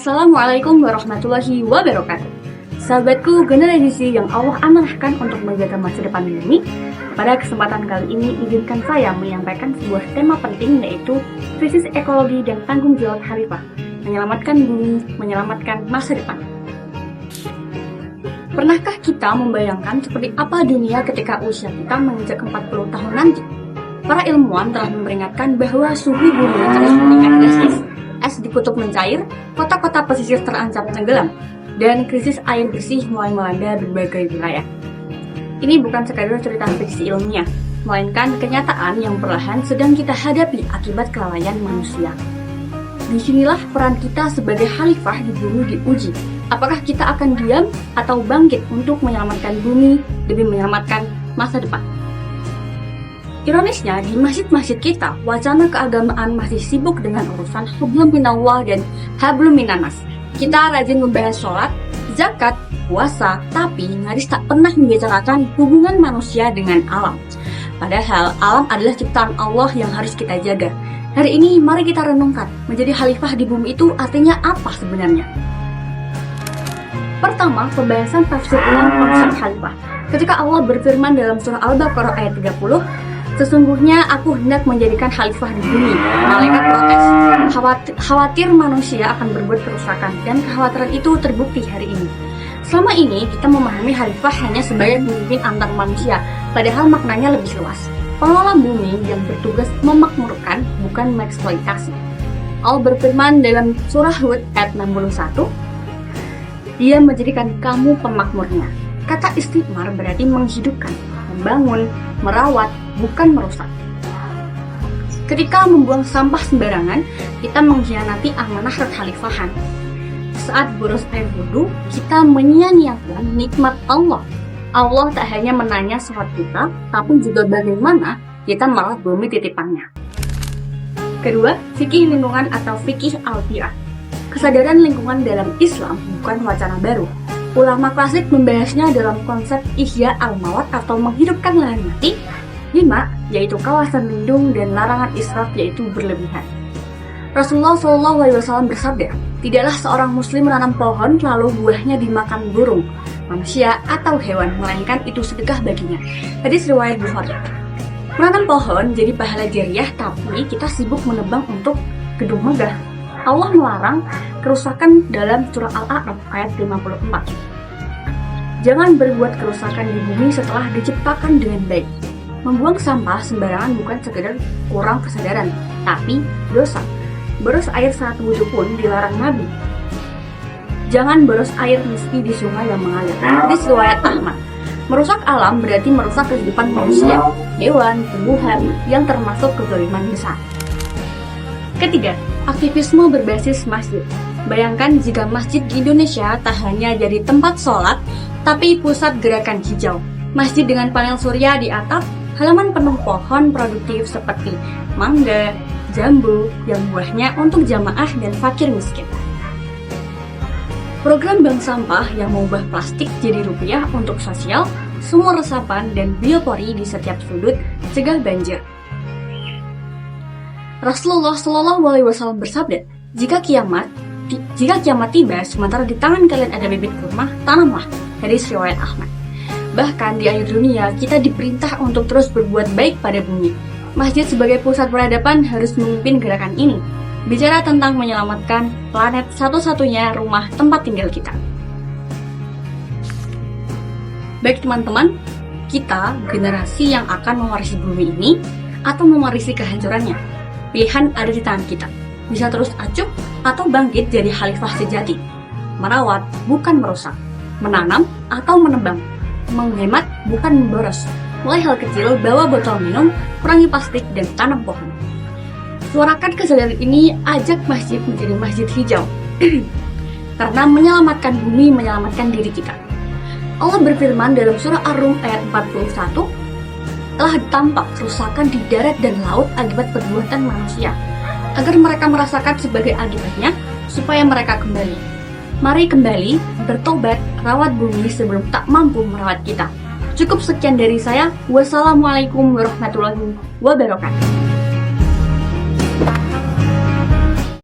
Assalamualaikum warahmatullahi wabarakatuh. Sahabatku, generasi yang Allah amanahkan untuk menjaga masa depan bumi. Pada kesempatan kali ini, izinkan saya menyampaikan sebuah tema penting, yaitu krisis ekologi dan tanggung jawab khalifah, menyelamatkan bumi, menyelamatkan masa depan. Pernahkah kita membayangkan seperti apa dunia ketika usia kita menginjak 40 tahun nanti? Para ilmuwan telah memperingatkan bahwa suhu bumi terus meningkat drastis. Es di kutub mencair, kota-kota pesisir terancam tenggelam, dan krisis air bersih mulai melanda berbagai wilayah. Ini bukan sekadar cerita fiksi ilmiah, melainkan kenyataan yang perlahan sedang kita hadapi akibat kelalaian manusia. Disinilah peran kita sebagai khalifah di bumi diuji. Apakah kita akan diam atau bangkit untuk menyelamatkan bumi demi menyelamatkan masa depan? Ironisnya, di masjid-masjid kita, wacana keagamaan masih sibuk dengan urusan hablum minallah dan hablum minanas. Kita rajin membahas sholat, zakat, puasa, tapi nyaris tak pernah membicarakan hubungan manusia dengan alam. Padahal alam adalah ciptaan Allah yang harus kita jaga. Hari ini mari kita renungkan, menjadi khalifah di bumi itu artinya apa sebenarnya? Pertama, pembahasan tafsir ulang konsep khalifah. Ketika Allah berfirman dalam surah Al-Baqarah ayat 30, "Sesungguhnya aku hendak menjadikan khalifah di bumi." Malaikat protes, khawatir manusia akan berbuat kerusakan, dan kekhawatiran itu terbukti hari ini. Selama ini kita memahami khalifah hanya sebagai pemimpin antar manusia, padahal maknanya lebih luas. Pengelola bumi yang bertugas memakmurkan, bukan mengeksploitasi. Allah berfirman dalam surah Hud ayat 61, "Dia menjadikan kamu pemakmurnya." Kata istimar berarti menghidupkan, membangun, merawat, bukan merusak. Ketika membuang sampah sembarangan, kita mengkhianati amanah kekhalifahan. Saat boros air wudhu, kita menyia-nyiakan nikmat Allah. Allah tak hanya menanya sholat kita, tapi juga bagaimana kita merawat bumi titipannya. Kedua, fikih lingkungan atau fikih al-biyah. Kesadaran lingkungan dalam Islam bukan wacana baru. Ulama klasik membahasnya dalam konsep ihya al-mawat atau menghidupkan lahan mati. 5, yaitu kawasan lindung, dan larangan israf, yaitu berlebihan. Rasulullah SAW bersabda, "Tidaklah seorang muslim menanam pohon lalu buahnya dimakan burung, manusia, atau hewan, melainkan itu sedekah baginya." Hadis riwayat Bukhari. Menanam pohon jadi pahala jariah, tapi kita sibuk menebang untuk gedung megah. Allah melarang kerusakan dalam surah Al-A'raf ayat 54. Jangan berbuat kerusakan di bumi setelah diciptakan dengan baik. Membuang sampah sembarangan bukan sekedar kurang kesadaran, tapi dosa. Boros air saat wudhu pun dilarang Nabi. Jangan boros air meski di sungai yang mengalir. Hadis riwayat Ahmad. Merusak alam berarti merusak kehidupan manusia, hewan, tumbuhan, yang termasuk kezaliman besar. Ketiga, aktivisme berbasis masjid. Bayangkan jika masjid di Indonesia tak hanya jadi tempat sholat, tapi pusat gerakan hijau. Masjid dengan panel surya di atap, halaman penuh pohon produktif seperti mangga, jambu, yang buahnya untuk jamaah dan fakir miskin. Program bank sampah yang mengubah plastik jadi rupiah untuk sosial, sumur resapan, dan biopori di setiap sudut, cegah banjir. Rasulullah SAW bersabda, jika kiamat tiba, sementara di tangan kalian ada bibit kurma, tanamlah. Hadis riwayat Ahmad. Bahkan di akhir dunia, kita diperintah untuk terus berbuat baik pada bumi. Masjid sebagai pusat peradaban harus memimpin gerakan ini. Bicara tentang menyelamatkan planet, satu-satunya rumah tempat tinggal kita. Baik teman-teman, kita generasi yang akan mewarisi bumi ini atau mewarisi kehancurannya. Pilihan ada di tangan kita. Bisa terus acuh atau bangkit jadi khalifah sejati. Merawat, bukan merusak. Menanam atau menebang. Menghemat, bukan memboros. Mulai hal kecil, bawa botol minum, kurangi plastik, dan tanam pohon. Suarakan kesadaran ini, ajak masjid menjadi masjid hijau. Karena menyelamatkan bumi, menyelamatkan diri kita. Allah berfirman dalam surah Ar-Rum ayat 41, "Telah tampak kerusakan di darat dan laut akibat perbuatan manusia, agar mereka merasakan sebagai akibatnya, supaya mereka kembali. Mari kembali, bertobat, rawat bumi sebelum tak mampu merawat kita." Cukup sekian dari saya. Wassalamualaikum warahmatullahi wabarakatuh.